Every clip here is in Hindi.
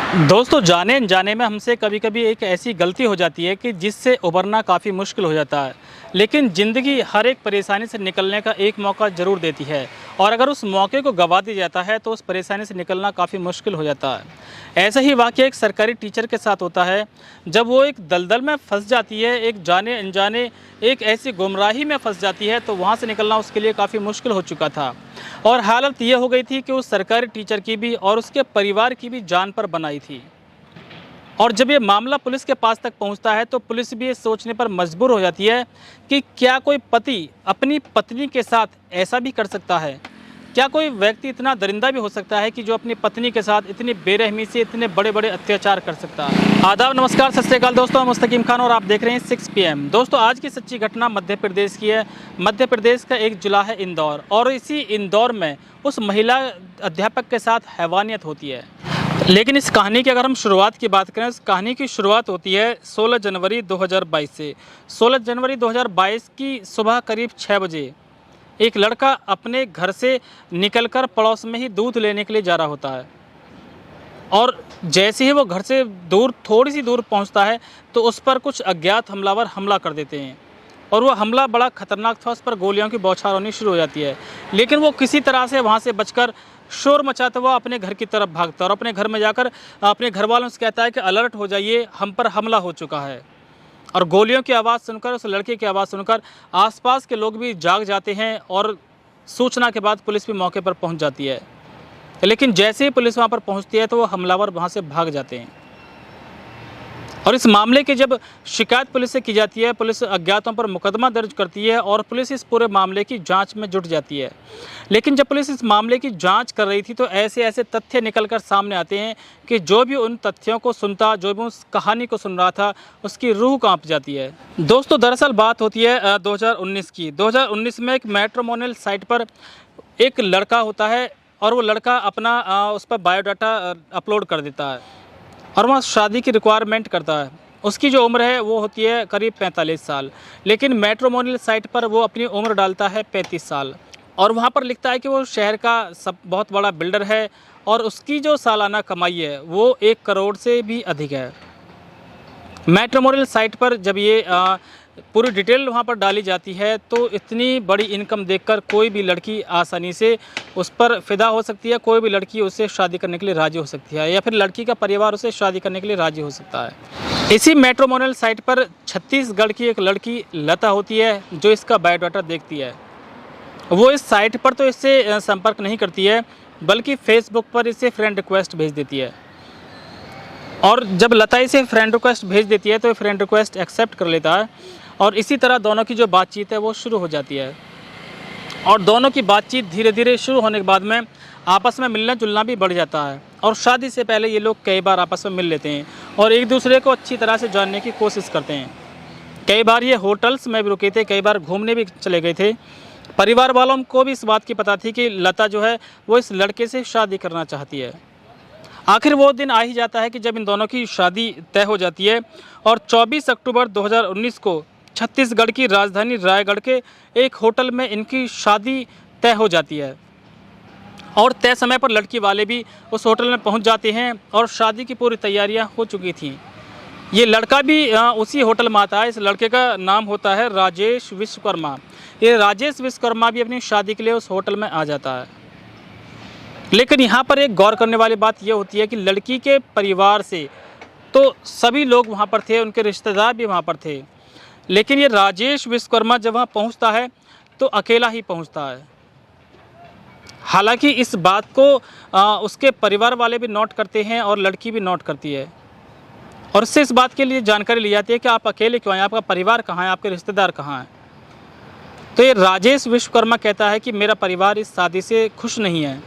दोस्तों, जाने अनजाने में हमसे कभी कभी एक ऐसी गलती हो जाती है कि जिससे उभरना काफ़ी मुश्किल हो जाता है। लेकिन ज़िंदगी हर एक परेशानी से निकलने का एक मौका ज़रूर देती है, और अगर उस मौके को गंवा दिया जाता है तो उस परेशानी से निकलना काफ़ी मुश्किल हो जाता है। ऐसा ही वाक़या एक सरकारी टीचर के साथ होता है। जब वो एक दलदल में फंस जाती है, एक जाने अनजाने एक ऐसी गुमराही में फंस जाती है, तो वहाँ से निकलना उसके लिए काफ़ी मुश्किल हो चुका था। और हालत ये हो गई थी कि उस सरकारी टीचर की भी और उसके परिवार की भी जान पर बनाई थी। और जब ये मामला पुलिस के पास तक पहुंचता है तो पुलिस भी ये सोचने पर मजबूर हो जाती है कि क्या कोई पति अपनी पत्नी के साथ ऐसा भी कर सकता है। क्या कोई व्यक्ति इतना दरिंदा भी हो सकता है कि जो अपनी पत्नी के साथ इतनी बेरहमी से इतने बड़े बड़े अत्याचार कर सकता है। आदाब, नमस्कार, सत श्री अकाल दोस्तों, मुस्तकीम खान और आप देख रहे हैं 6 PM। दोस्तों, आज की सच्ची घटना मध्य प्रदेश की है। मध्य प्रदेश का एक जिला है इंदौर, और इसी इंदौर में उस महिला अध्यापक के साथ हैवानियत होती है। लेकिन इस कहानी की अगर हम शुरुआत की बात करें, इस कहानी की शुरुआत होती है 16 जनवरी 2022 से। 16 जनवरी 2022 की सुबह करीब 6 बजे एक लड़का अपने घर से निकलकर पड़ोस में ही दूध लेने के लिए जा रहा होता है, और जैसे ही वो घर से दूर थोड़ी सी दूर पहुंचता है तो उस पर कुछ अज्ञात हमलावर हमला कर देते हैं। और वो हमला बड़ा ख़तरनाक था, उस पर गोलियों की बौछार होनी शुरू हो जाती है। लेकिन वो किसी तरह से वहाँ से बचकर शोर मचाता हुआ अपने घर की तरफ भागता है, और अपने घर में जाकर अपने घर वालों से कहता है कि अलर्ट हो जाइए, हम पर हमला हो चुका है। और गोलियों की आवाज़ सुनकर, उस लड़के की आवाज़ सुनकर आसपास के लोग भी जाग जाते हैं, और सूचना के बाद पुलिस भी मौके पर पहुंच जाती है। लेकिन जैसे ही पुलिस वहां पर पहुंचती है तो वो हमलावर वहां से भाग जाते हैं। और इस मामले की जब शिकायत पुलिस से की जाती है, पुलिस अज्ञातों पर मुकदमा दर्ज करती है और पुलिस इस पूरे मामले की जांच में जुट जाती है। लेकिन जब पुलिस इस मामले की जांच कर रही थी तो ऐसे ऐसे तथ्य निकलकर सामने आते हैं कि जो भी उन तथ्यों को सुनता, जो भी उस कहानी को सुन रहा था, उसकी रूह कांप जाती है। दोस्तों, दरअसल बात होती है 2019 की। 2019 में एक मैट्रिमोनियल साइट पर एक लड़का होता है, और वो लड़का अपना उस पर बायोडाटा अपलोड कर देता है, और वह शादी की रिक्वायरमेंट करता है। उसकी जो उम्र है वो होती है करीब 45 साल, लेकिन मैट्रिमोनियल साइट पर वो अपनी उम्र डालता है 35 साल। और वहाँ पर लिखता है कि वो शहर का बहुत बड़ा बिल्डर है, और उसकी जो सालाना कमाई है वो 1 करोड़ से भी अधिक है। मैट्रिमोनियल साइट पर जब ये पूरी डिटेल वहाँ पर डाली जाती है तो इतनी बड़ी इनकम देखकर कोई भी लड़की आसानी से उस पर फिदा हो सकती है, कोई भी लड़की उससे शादी करने के लिए राज़ी हो सकती है, या फिर लड़की का परिवार उसे शादी करने के लिए राज़ी हो सकता है। इसी मैट्रिमोनियल साइट पर छत्तीसगढ़ की एक लड़की लता होती है जो इसका बायोडाटा देखती है। वो इस साइट पर तो इससे संपर्क नहीं करती है, बल्कि फेसबुक पर इसे फ्रेंड रिक्वेस्ट भेज देती है। और जब लता इसे फ्रेंड रिक्वेस्ट भेज देती है तो फ्रेंड रिक्वेस्ट एक्सेप्ट कर लेता है, और इसी तरह दोनों की जो बातचीत है वो शुरू हो जाती है। और दोनों की बातचीत धीरे धीरे शुरू होने के बाद में आपस में मिलना जुलना भी बढ़ जाता है, और शादी से पहले ये लोग कई बार आपस में मिल लेते हैं और एक दूसरे को अच्छी तरह से जानने की कोशिश करते हैं। कई बार ये होटल्स में भी रुके थे, कई बार घूमने भी चले गए थे। परिवार वालों को भी इस बात की पता थी कि लता जो है वो इस लड़के से शादी करना चाहती है। आखिर वो दिन आ ही जाता है कि जब इन दोनों की शादी तय हो जाती है, और 24 अक्टूबर 2019 को छत्तीसगढ़ की राजधानी रायगढ़ के एक होटल में इनकी शादी तय हो जाती है। और तय समय पर लड़की वाले भी उस होटल में पहुंच जाते हैं, और शादी की पूरी तैयारियां हो चुकी थीं। ये लड़का भी उसी होटल में आता है। इस लड़के का नाम होता है राजेश विश्वकर्मा। ये राजेश विश्वकर्मा भी अपनी शादी के लिए उस होटल में आ जाता है। लेकिन यहाँ पर एक गौर करने वाली बात यह होती है कि लड़की के परिवार से तो सभी लोग वहाँ पर थे, उनके रिश्तेदार भी वहाँ पर थे, लेकिन ये राजेश विश्वकर्मा जब वहाँ पहुँचता है तो अकेला ही पहुँचता है। हालांकि इस बात को उसके परिवार वाले भी नोट करते हैं और लड़की भी नोट करती है, और उससे इस बात के लिए जानकारी ली जाती है कि आप अकेले क्यों हैं, आपका परिवार कहाँ है, आपके रिश्तेदार कहाँ हैं। तो ये राजेश विश्वकर्मा कहता है कि मेरा परिवार इस शादी से खुश नहीं है।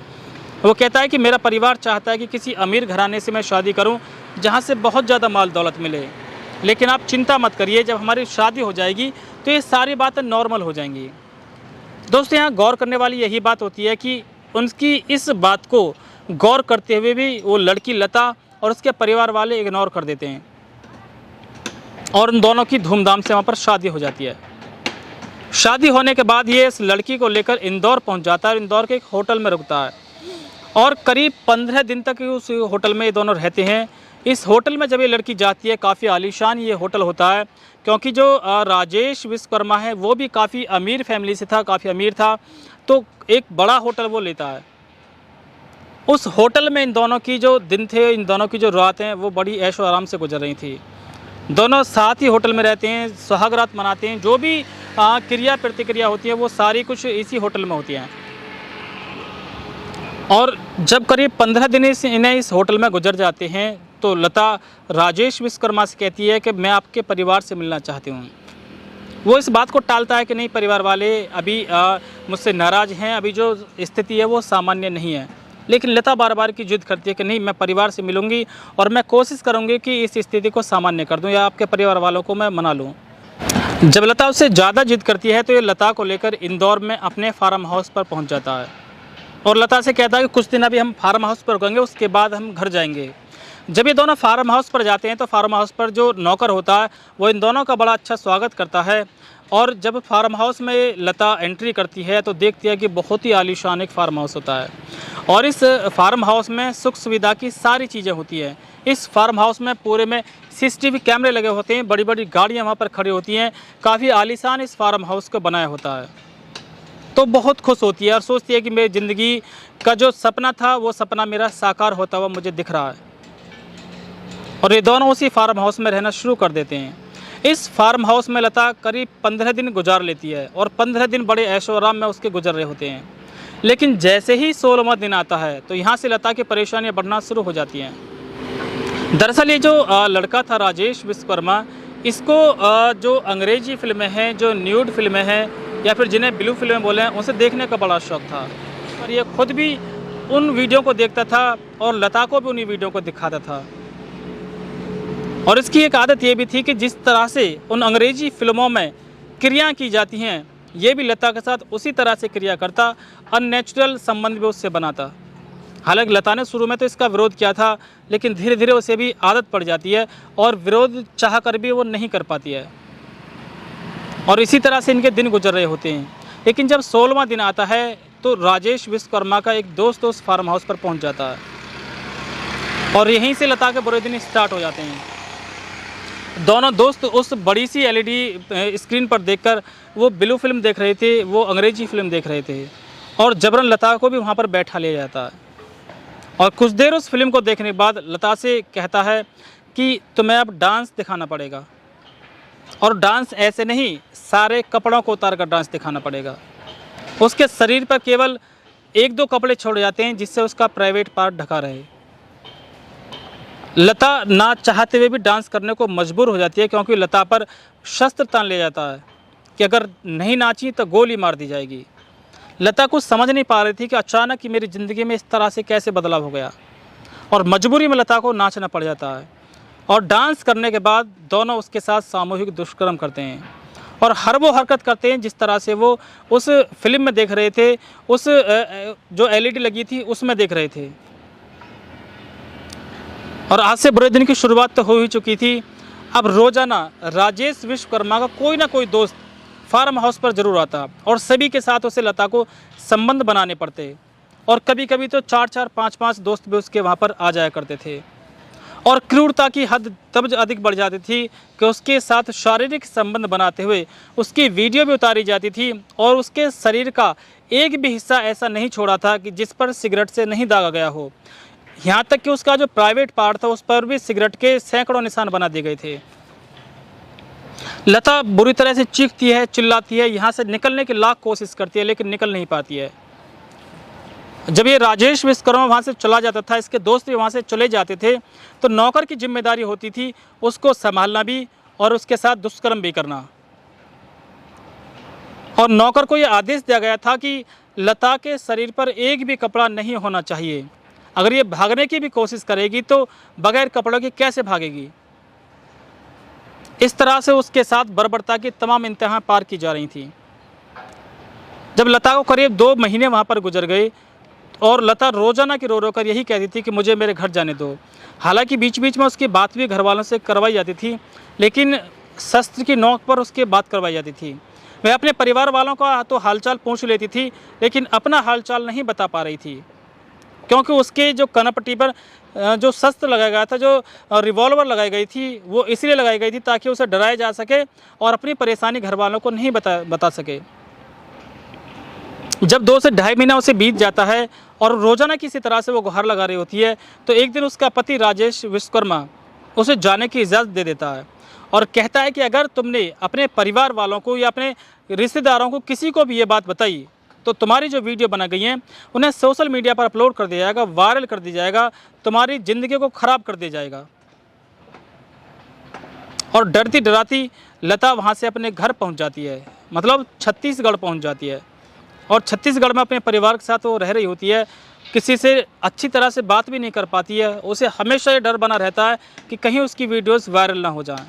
वो कहता है कि मेरा परिवार चाहता है कि किसी अमीर घराने से मैं शादी करूं जहां से बहुत ज़्यादा माल दौलत मिले, लेकिन आप चिंता मत करिए, जब हमारी शादी हो जाएगी तो ये सारी बातें नॉर्मल हो जाएंगी। दोस्तों, यहाँ गौर करने वाली यही बात होती है कि उनकी इस बात को गौर करते हुए भी वो लड़की लता और उसके परिवार वाले इग्नोर कर देते हैं, और उन दोनों की धूमधाम से वहाँ पर शादी हो जाती है। शादी होने के बाद ये इस लड़की को लेकर इंदौर पहुँच जाता है और इंदौर के एक होटल में रुकता है। और करीब 15 दिन तक उस होटल में ये दोनों रहते हैं। इस होटल में जब ये लड़की जाती है, काफ़ी आलीशान ये होटल होता है, क्योंकि जो राजेश विश्वकर्मा है वो भी काफ़ी अमीर फैमिली से था, काफ़ी अमीर था, तो एक बड़ा होटल वो लेता है। उस होटल में इन दोनों की जो दिन थे, इन दोनों की जो रातें, वो बड़ी ऐशो आराम से गुजर रही थी। दोनों साथ ही होटल में रहते हैं, सुहागरात मनाते हैं, जो भी क्रिया प्रतिक्रिया होती है वो सारी कुछ इसी होटल में होती हैं। और जब करीब 15 दिन इन्हें इस होटल में गुजर जाते हैं, तो लता राजेश विश्वकर्मा से कहती है कि मैं आपके परिवार से मिलना चाहती हूँ। वो इस बात को टालता है कि नहीं, परिवार वाले अभी मुझसे नाराज़ हैं, अभी जो स्थिति है वो सामान्य नहीं है। लेकिन लता बार बार की जिद करती है कि नहीं, मैं परिवार से मिलूंगी और मैं कोशिश करूंगी कि इस स्थिति को सामान्य कर दूं या आपके परिवार वालों को मैं मना लूं। जब लता उससे ज़्यादा जिद करती है तो ये लता को लेकर इंदौर में अपने फार्म हाउस पर पहुंच जाता है और लता से कहता है कि कुछ दिन अभी हम फार्म हाउस पर रुकेंगे, उसके बाद हम घर जाएंगे। जब ये दोनों फार्म हाउस पर जाते हैं तो फार्म हाउस पर जो नौकर होता है वो इन दोनों का बड़ा अच्छा स्वागत करता है। और जब फार्म हाउस में लता एंट्री करती है तो देखती है कि बहुत ही आलीशान एक फार्म हाउस होता है और इस फार्म हाउस में सुख सुविधा की सारी चीज़ें होती हैं। इस फार्म हाउस में पूरे में CCTV कैमरे लगे होते हैं, बड़ी बड़ी गाड़ियाँ वहाँ पर खड़ी होती हैं, काफ़ी आलीशान इस फार्म हाउस को बनाया होता है। तो बहुत खुश होती है और सोचती है कि मेरी ज़िंदगी का जो सपना था वो सपना मेरा साकार होता हुआ मुझे दिख रहा है। और ये दोनों उसी फार्म हाउस में रहना शुरू कर देते हैं। इस फार्म हाउस में लता करीब 15 दिन गुजार लेती है और 15 दिन बड़े ऐशो आराम में उसके गुजर रहे होते हैं। लेकिन जैसे ही 16वां दिन आता है तो यहाँ से लता की परेशानियाँ बढ़ना शुरू हो जाती हैं। दरअसल ये जो लड़का था राजेश विश्वकर्मा, इसको जो अंग्रेजी फिल्में हैं, जो न्यूड फिल्में हैं या फिर जिन्हें ब्लू फिल्में बोले हैं, उसे देखने का बड़ा शौक़ था और ये खुद भी उन वीडियो को देखता था और लता को भी उन्हीं वीडियो को दिखाता था। और इसकी एक आदत ये भी थी कि जिस तरह से उन अंग्रेजी फिल्मों में क्रियाएँ की जाती हैं, ये भी लता के साथ उसी तरह से क्रिया करता, अननेचुरल संबंध भी उससे बनाता। हालांकि लता ने शुरू में तो इसका विरोध किया था, लेकिन धीरे धीरे उसे भी आदत पड़ जाती है और विरोध चाह कर भी वो नहीं कर पाती है और इसी तरह से इनके दिन गुजर रहे होते हैं। लेकिन जब 16वां दिन आता है तो राजेश विश्वकर्मा का एक दोस्त उस फार्म हाउस पर पहुंच जाता है और यहीं से लता के बुरे दिन स्टार्ट हो जाते हैं। दोनों दोस्त उस बड़ी सी LED स्क्रीन पर देखकर वो ब्लू फिल्म देख रहे थे, वो अंग्रेजी फिल्म देख रहे थे और जबरन लता को भी वहाँ पर बैठा लिया जाता है। और कुछ देर उस फिल्म को देखने के बाद लता से कहता है कि तुम्हें अब डांस दिखाना पड़ेगा और डांस ऐसे नहीं, सारे कपड़ों को उतार कर डांस दिखाना पड़ेगा। उसके शरीर पर केवल 1-2 कपड़े छोड़ जाते हैं जिससे उसका प्राइवेट पार्ट ढका रहे। लता ना चाहते हुए भी डांस करने को मजबूर हो जाती है क्योंकि लता पर शस्त्र तान लिया जाता है कि अगर नहीं नाची तो गोली मार दी जाएगी। लता कुछ समझ नहीं पा रही थी कि अचानक ही मेरी ज़िंदगी में इस तरह से कैसे बदलाव हो गया और मजबूरी में लता को नाचना पड़ जाता है। और डांस करने के बाद दोनों उसके साथ सामूहिक दुष्कर्म करते हैं और हर वो हरकत करते हैं जिस तरह से वो उस फिल्म में देख रहे थे, उस जो LED लगी थी उसमें देख रहे थे। और आज से बुरे दिन की शुरुआत तो हो ही चुकी थी। अब रोज़ाना राजेश विश्वकर्मा का कोई ना कोई दोस्त फार्म हाउस पर ज़रूर आता और सभी के साथ उसे लता को संबंध बनाने पड़ते और कभी कभी तो 4-4, 5-5 दोस्त भी उसके वहाँ पर आ जाया करते थे। और क्रूरता की हद तब अधिक बढ़ जाती थी कि उसके साथ शारीरिक संबंध बनाते हुए उसकी वीडियो भी उतारी जाती थी और उसके शरीर का एक भी हिस्सा ऐसा नहीं छोड़ा था कि जिस पर सिगरेट से नहीं दागा गया हो। यहाँ तक कि उसका जो प्राइवेट पार्ट था उस पर भी सिगरेट के सैकड़ों निशान बना दिए गए थे। लता बुरी तरह से चीखती है, चिल्लाती है, यहाँ से निकलने की लाख कोशिश करती है लेकिन निकल नहीं पाती है। जब ये राजेश विश्वकर्मा वहाँ से चला जाता था, इसके दोस्त भी वहाँ से चले जाते थे, तो नौकर की जिम्मेदारी होती थी उसको संभालना भी और उसके साथ दुष्कर्म भी करना। और नौकर को ये आदेश दिया गया था कि लता के शरीर पर एक भी कपड़ा नहीं होना चाहिए। अगर ये भागने की भी कोशिश करेगी तो बगैर कपड़ों के कैसे भागेगी। इस तरह से उसके साथ बर्बरता की तमाम इंतहा पार की जा रही थी। जब लता को करीब 2 महीने वहाँ पर गुजर गए और लता रोज़ाना की रो कर यही कहती थी कि मुझे मेरे घर जाने दो। हालांकि बीच बीच में उसकी बात भी घर वालों से करवाई जाती थी, लेकिन शस्त्र की नोक पर उसकी बात करवाई जाती थी। वह अपने परिवार वालों का तो हालचाल पूछ लेती थी लेकिन अपना हालचाल नहीं बता पा रही थी। क्योंकि उसके जो कनपट्टी पर जो शस्त्र लगाया गया था, जो रिवॉल्वर लगाई गई थी, वो इसलिए लगाई गई थी ताकि उसे डराया जा सके और अपनी परेशानी घर वालों को नहीं बता सके। जब 2 से ढाई महीना उसे बीत जाता है और रोज़ाना किसी तरह से वो गुहार लगा रही होती है, तो एक दिन उसका पति राजेश विश्वकर्मा उसे जाने की इजाज़त दे देता है और कहता है कि अगर तुमने अपने परिवार वालों को या अपने रिश्तेदारों को किसी को भी ये बात बताई तो तुम्हारी जो वीडियो बना गई हैं उन्हें सोशल मीडिया पर अपलोड कर दिया जाएगा, वायरल कर दिया जाएगा, तुम्हारी ज़िंदगी को ख़राब कर दिया जाएगा। और डरती डराती लता वहाँ से अपने घर पहुँच जाती है, मतलब छत्तीसगढ़ पहुँच जाती है। और छत्तीसगढ़ में अपने परिवार के साथ वो रह रही होती है, किसी से अच्छी तरह से बात भी नहीं कर पाती है। उसे हमेशा ये डर बना रहता है कि कहीं उसकी वीडियोस वायरल ना हो जाएं।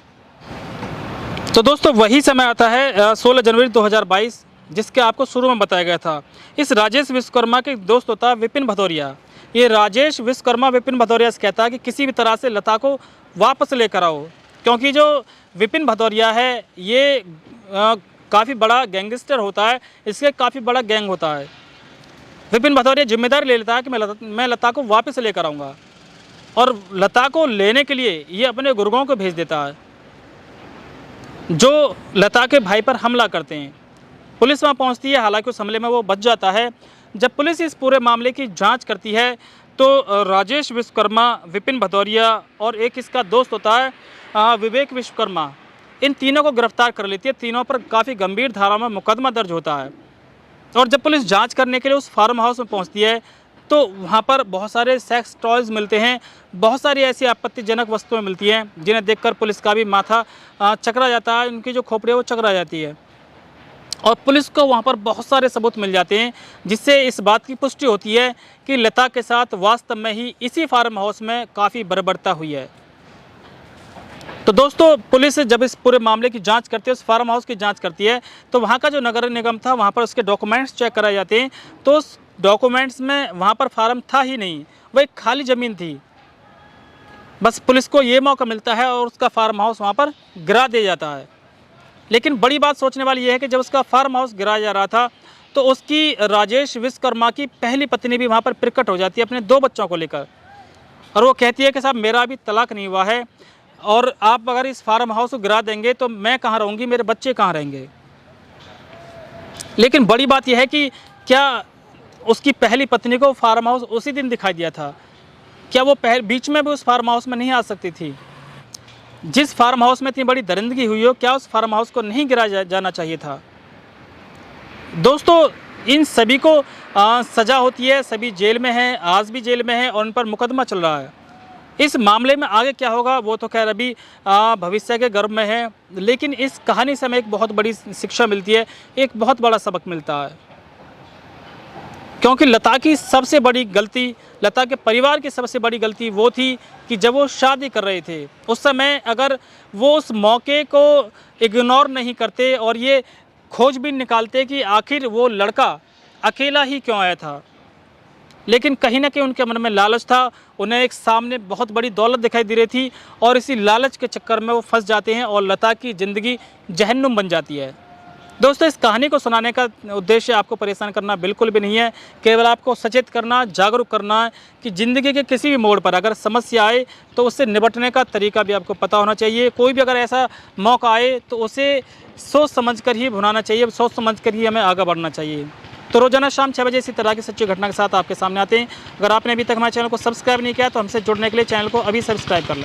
तो दोस्तों वही समय आता है 16 जनवरी 2022, जिसके आपको शुरू में बताया गया था। इस राजेश विश्वकर्मा के दोस्त होता है विपिन भदौरिया। ये राजेश विश्वकर्मा विपिन भदौरिया से कहता है कि किसी भी तरह से लता को वापस लेकर आओ, क्योंकि जो विपिन भदौरिया है ये काफ़ी बड़ा गैंगस्टर होता है, इसके काफ़ी बड़ा गैंग होता है। विपिन भदौरिया जिम्मेदारी ले लेता है कि मैं लता को वापस लेकर आऊँगा, और लता को लेने के लिए ये अपने गुर्गों को भेज देता है जो लता के भाई पर हमला करते हैं। पुलिस वहाँ पहुँचती है, हालांकि उस हमले में वो बच जाता है। जब पुलिस इस पूरे मामले की जांच करती है तो राजेश विश्वकर्मा, विपिन भदौरिया और एक इसका दोस्त होता है विवेक विश्वकर्मा, इन तीनों को गिरफ्तार कर लेती है। तीनों पर काफ़ी गंभीर धाराओं में मुकदमा दर्ज होता है। और जब पुलिस जांच करने के लिए उस फार्म हाउस में पहुंचती है तो वहां पर बहुत सारे सेक्स टॉयज़ मिलते हैं, बहुत सारी ऐसी आपत्तिजनक वस्तुएं मिलती हैं जिन्हें देखकर पुलिस का भी माथा चकरा जाता है, उनकी जो खोपड़ी है वो चकरा जाती है। और पुलिस को वहाँ पर बहुत सारे सबूत मिल जाते हैं, जिससे इस बात की पुष्टि होती है कि लता के साथ वास्तव में ही इसी फार्म हाउस में काफ़ी बर्बरता हुई है। तो दोस्तों पुलिस जब इस पूरे मामले की जांच करती है, उस फार्म हाउस की जांच करती है, तो वहाँ का जो नगर निगम था वहाँ पर उसके डॉक्यूमेंट्स चेक कराए जाते हैं। तो उस डॉक्यूमेंट्स में वहाँ पर फार्म था ही नहीं, वो एक खाली ज़मीन थी। बस पुलिस को ये मौका मिलता है और उसका फार्म हाउस वहाँ पर गिरा दिया जाता है। लेकिन बड़ी बात सोचने वाली ये है कि जब उसका फार्म हाउस गिराया जा रहा था तो उसकी राजेश विश्वकर्मा की पहली पत्नी भी वहाँ पर प्रकट हो जाती है अपने 2 बच्चों को लेकर, और वो कहती है कि साहब मेरा अभी तलाक नहीं हुआ है और आप अगर इस फार्म हाउस को गिरा देंगे तो मैं कहाँ रहूँगी, मेरे बच्चे कहाँ रहेंगे। लेकिन बड़ी बात यह है कि क्या उसकी पहली पत्नी को फार्म हाउस उसी दिन दिखाई दिया था? क्या वो बीच में भी उस फार्म हाउस में नहीं आ सकती थी? जिस फार्म हाउस में इतनी बड़ी दरिंदगी हुई हो, क्या उस फार्म हाउस को नहीं गिराया जाना चाहिए था? दोस्तों इन सभी को सज़ा होती है, सभी जेल में हैं, आज भी जेल में हैं और उन पर मुकदमा चल रहा है। इस मामले में आगे क्या होगा वो तो खैर अभी भविष्य के गर्भ में है, लेकिन इस कहानी से हमें एक बहुत बड़ी शिक्षा मिलती है, एक बहुत बड़ा सबक मिलता है। क्योंकि लता की सबसे बड़ी गलती, लता के परिवार की सबसे बड़ी गलती वो थी कि जब वो शादी कर रहे थे उस समय अगर वो उस मौके को इग्नोर नहीं करते और ये खोजबीन निकालते कि आखिर वो लड़का अकेला ही क्यों आया था। लेकिन कहीं ना कहीं उनके मन में लालच था, उन्हें एक सामने बहुत बड़ी दौलत दिखाई दे रही थी और इसी लालच के चक्कर में वो फंस जाते हैं और लता की ज़िंदगी जहन्नुम बन जाती है। दोस्तों इस कहानी को सुनाने का उद्देश्य आपको परेशान करना बिल्कुल भी नहीं है, केवल आपको सचेत करना, जागरूक करना है कि ज़िंदगी के किसी भी मोड़ पर अगर समस्या आए तो उससे निपटने का तरीका भी आपको पता होना चाहिए। कोई भी अगर ऐसा मौका आए तो उसे सोच समझ कर ही भुनाना चाहिए, सोच समझ कर ही हमें आगे बढ़ना चाहिए। तो रोजाना शाम 6 बजे इसी तरह की सच्ची घटना के साथ आपके सामने आते हैं। अगर आपने अभी तक हमारे चैनल को सब्सक्राइब नहीं किया तो हमसे जुड़ने के लिए चैनल को अभी सब्सक्राइब कर लें।